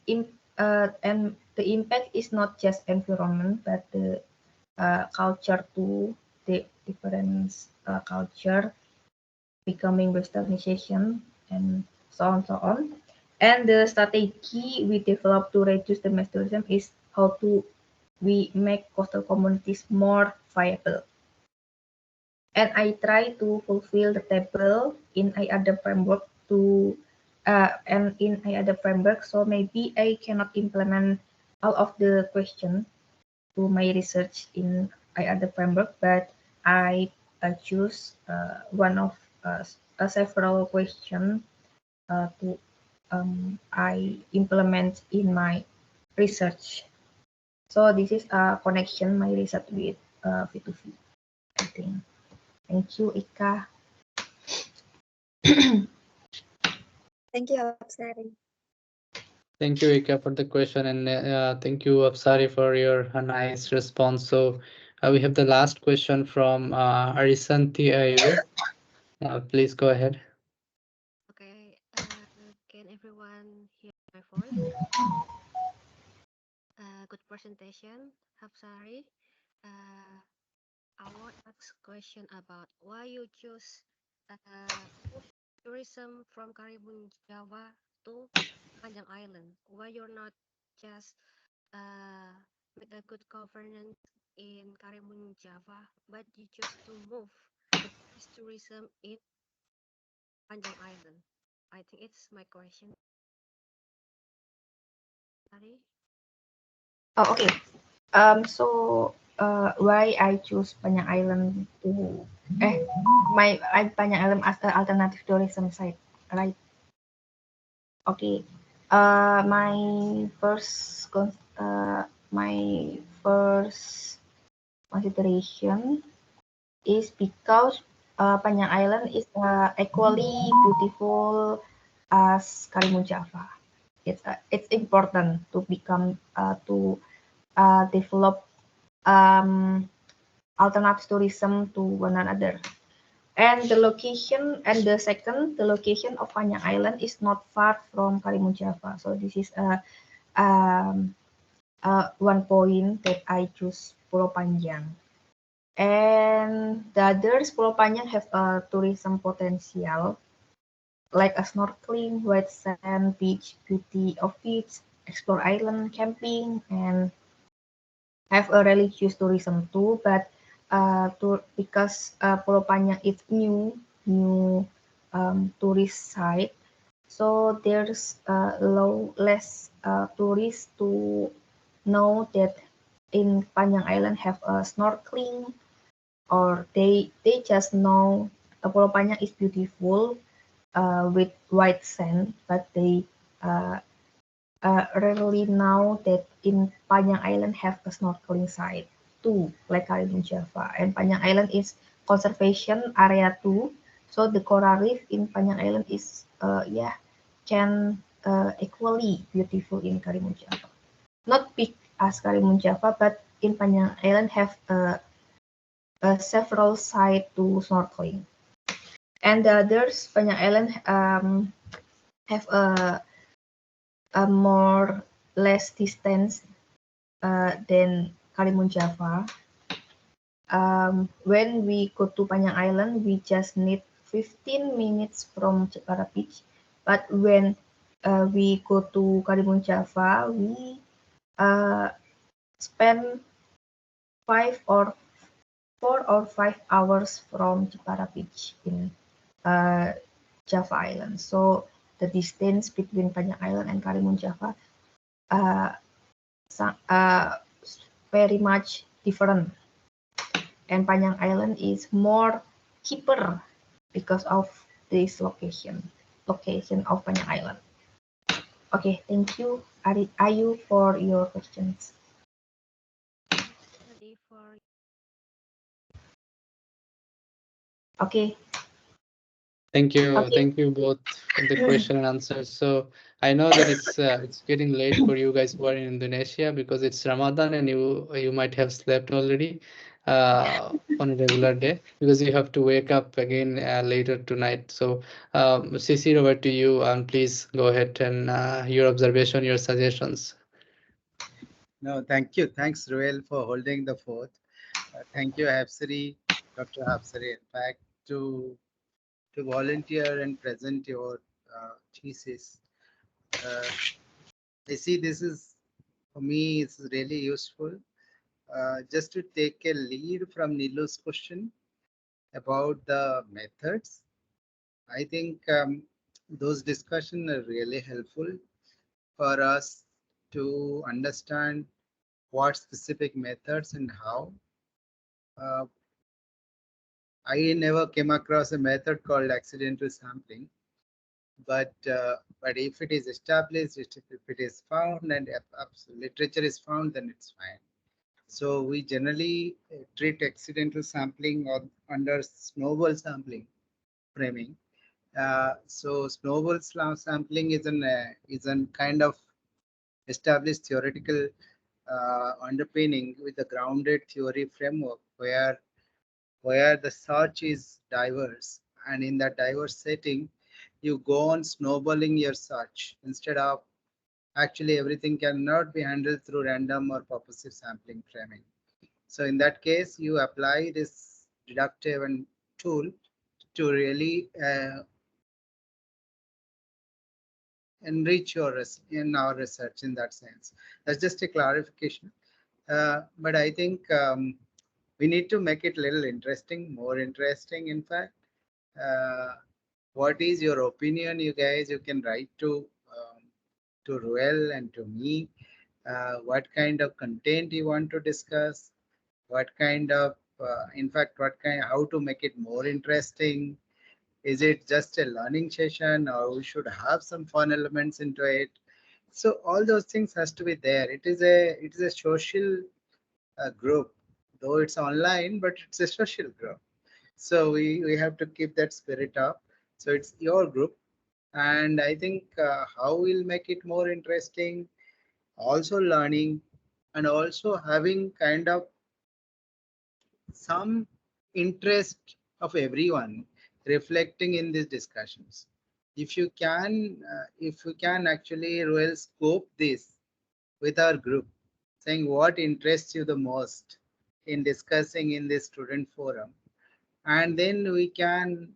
impact is not just environment but the culture too. The different culture becoming westernization and so on. And the strategy we developed to reduce the mass tourism is how to we make coastal communities more viable. And I try to fulfill the table in IADA framework to and in IADA framework. So maybe I cannot implement all of the question to my research in IADA framework, but I choose one of several question to I implement in my research. So this is a connection my research with V2V, I think. Thank you, Ika. Thank you, Apsari. Thank you, Ika, for the question, and thank you, Apsari, for your nice response. So we have the last question from Arisanti Ayu. Please go ahead. Okay, can everyone hear my voice? Good presentation, Hapsari. I want to ask a question about why you choose move tourism from Karimun Jawa to Panjang Island. Why you're not just make a good governance in Karimun Jawa, but you choose to move the tourism in Panjang Island? I think it's my question. Sorry. Oh, okay. So why I choose Panjang Island to Panjang Island as an alternative tourism site, right? Okay. My first consideration is because Panjang Island is equally beautiful as Karimun Java. It's important to become to develop alternative tourism to one another. And the location, and the location of Panjang Island is not far from Karimun Java. So this is one point that I choose Pulau Panjang. And the others, Pulau Panjang have a tourism potential, like a snorkeling, white sand, beach, beauty of beach, explore island, camping, and have a religious tourism too. But because Pulau Panjang is new tourist site, so there's less tourists to know that in Panjang Island have a snorkeling, or they just know Pulau Panjang is beautiful with white sand, but they rarely know that in Panjang Island have a snorkeling site too, like Karimun Java. And Panjang Island is conservation area too, so the coral reef in Panjang Island is can equally beautiful in Karimun Java. Not big as Karimun Jawa, but in Panjang Island have several sites to snorkeling. And the others, Panjang Island have a more less distance than Karimun Jawa. When we go to Panjang Island, we just need 15 minutes from Jepara Beach. But when we go to Karimun Jawa, we spend 4 or 5 hours from Jepara Beach in Java Island. So the distance between Panjang Island and Karimun Jawa very much different. And Panjang Island is more cheaper because of this location of Panjang Island. Okay, thank you, Ayu, for your questions. Ready for Okay. Thank you. Okay. Thank you both for the question and answers. So I know that it's getting late for you guys who are in Indonesia because it's Ramadan and you might have slept already on a regular day because you have to wake up again later tonight. So Sisi, over to you, and please go ahead and your observation, your suggestions. No, thank you. Thanks, Ruel, for holding the fort. Thank you, Hapsari, Dr. Hapsari, in fact, to volunteer and present your thesis. I see this is, for me, it's really useful. Just to take a lead from Nilu's question about the methods, I think those discussions are really helpful for us to understand what specific methods and how. I never came across a method called accidental sampling, but if it is established, if it is found and literature is found, then it's fine. So we generally treat accidental sampling or under snowball sampling framing. So snowball sampling is an kind of established theoretical underpinning with a grounded theory framework where the search is diverse, and in that diverse setting you go on snowballing your search instead of actually everything cannot be handled through random or purposive sampling framing. So in that case you apply this deductive and tool to really enrich in our research in that sense. That's just a clarification. But I think we need to make it a little interesting, more interesting, in fact. What is your opinion, you guys? You can write to Ruel and to me. What kind of content you want to discuss? What kind of, in fact, how to make it more interesting? Is it just a learning session, or we should have some fun elements into it? So all those things has to be there. It is a social group, though it's online, but it's a social group. So we have to keep that spirit up. So it's your group, and I think how we'll make it more interesting, also learning, and also having kind of some interest of everyone reflecting in these discussions. If you can actually well scope this with our group, saying what interests you the most in discussing in this student forum, and then we can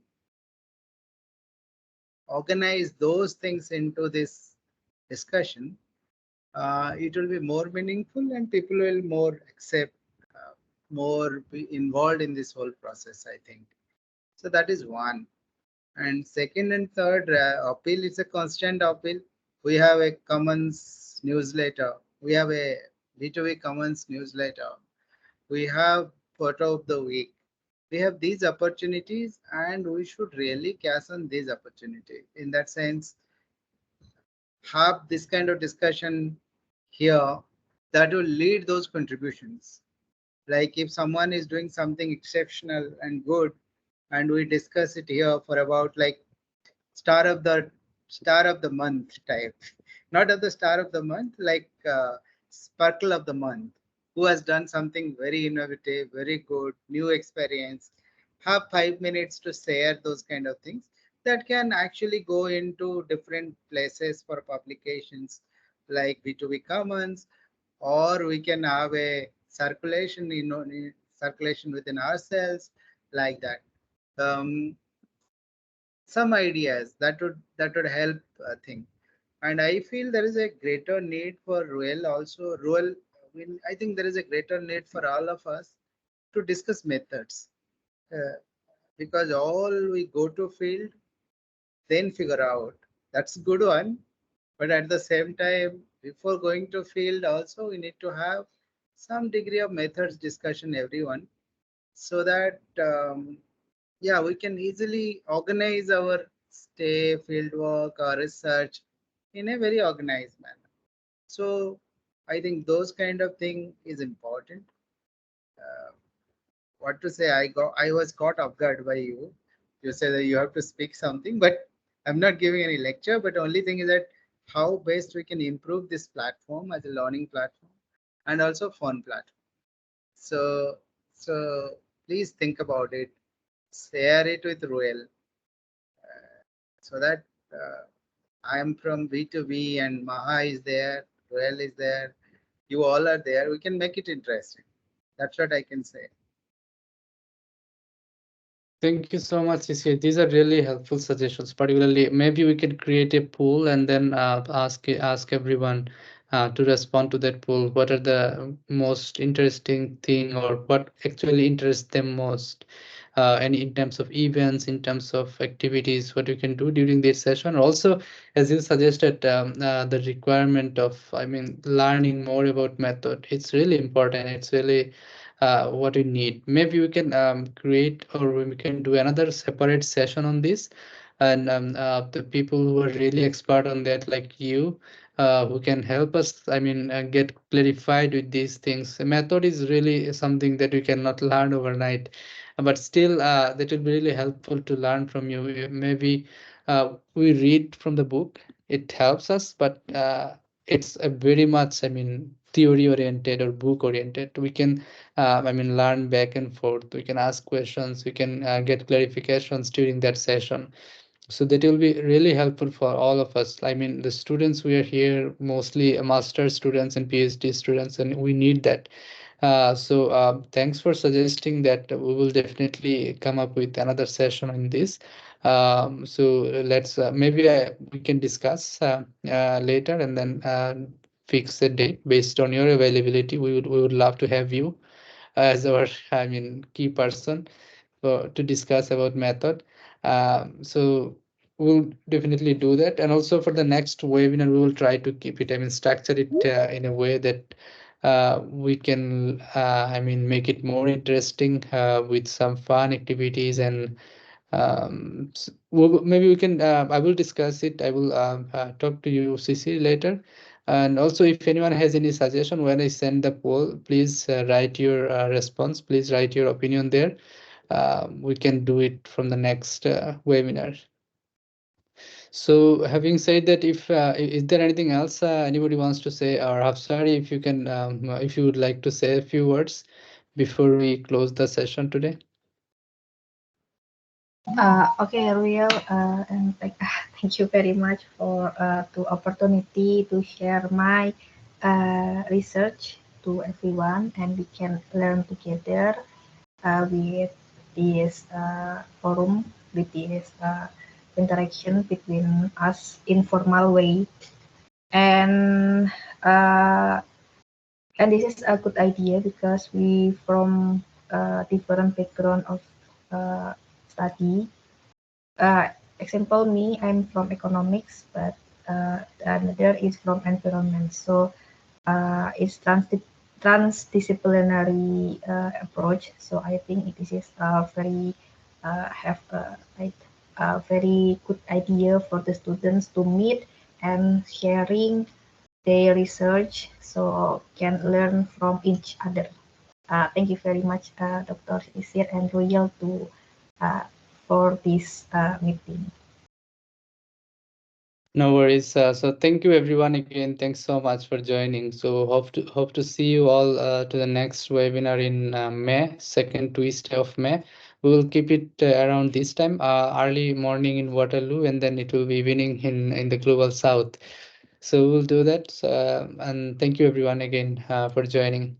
organize those things into this discussion, it will be more meaningful and people will more accept, more be involved in this whole process, I think. So that is one. And second and third, appeal is a constant appeal. We have a Commons newsletter. We have a B2B Commons newsletter. We have photo of the week. We have these opportunities and we should really cash on these opportunities. In that sense, have this kind of discussion here that will lead those contributions. Like if someone is doing something exceptional and good, and we discuss it here for about like star of the month type, not of the star of the month, like sparkle of the month, who has done something very innovative, very good, new experience, have 5 minutes to share those kind of things that can actually go into different places for publications like B2B Commons, or we can have a circulation, circulation within ourselves like that. Some ideas that would help thing. And I feel there is a greater need for Ruel also. Ruel, I think there is a greater need for all of us to discuss methods, because all we go to field, then figure out. That's a good one. But at the same time, before going to field also, we need to have some degree of methods discussion, everyone, so that yeah, we can easily organize our stay, field work, or research in a very organized manner. So I think those kind of thing is important. What to say? I was caught off guard by you. You said that you have to speak something, but I'm not giving any lecture. But only thing is that how best we can improve this platform as a learning platform and also fun platform. So please think about it. Share it with Ruel, so that I am from B2B and Maha is there, Ruel is there, you all are there. We can make it interesting. That's what I can say. Thank you so much, CC. These are really helpful suggestions. Particularly, maybe we can create a poll and then ask everyone to respond to that poll. What are the most interesting thing, or what actually interests them most? And in terms of events, in terms of activities, what you can do during this session. Also, as you suggested, the requirement of, I mean, learning more about method. It's really important. It's really what we need. Maybe we can create, or we can do another separate session on this, and the people who are really expert on that, like you, who can help us, I mean, get clarified with these things. A method is really something that we cannot learn overnight, but still that will be really helpful to learn from you. Maybe we read from the book, it helps us, but it's a very much, I mean, theory oriented or book oriented. We can I mean, learn back and forth. We can ask questions. We can get clarifications during that session. So that will be really helpful for all of us. I mean, the students we are here, mostly master students and PhD students, and we need that. So thanks for suggesting that. We will definitely come up with another session on this. So let's maybe we can discuss later, and then fix a date based on your availability. We would love to have you as our, I mean, key person to discuss about method. So we'll definitely do that. And also for the next webinar, we will try to keep it, I mean, structure it in a way that we can, I mean, make it more interesting with some fun activities. And maybe we can, I will discuss it. I will talk to you, CC, later. And also, if anyone has any suggestion when I send the poll, please write your response. Please write your opinion there. We can do it from the next webinar. So having said that, if is there anything else anybody wants to say, or Hafsari, if you can, if you would like to say a few words before we close the session today. Okay, Ruel, and thank you very much for the opportunity to share my research to everyone, and we can learn together with this forum, with this interaction between us, informal way, and this is a good idea because we from different background of study. Example, me, I'm from economics, but another is from environment. So it's transdisciplinary approach. So I think this is a very have a very good idea for the students to meet and sharing their research, so can learn from each other. Thank you very much, Dr. Isir and Ruel, to for this meeting. No worries. So thank you everyone again. Thanks so much for joining. So hope to see you all to the next webinar in May, second Tuesday of May. We will keep it around this time, early morning in Waterloo, and then it will be evening in the Global South. So we'll do that. And thank you everyone again for joining.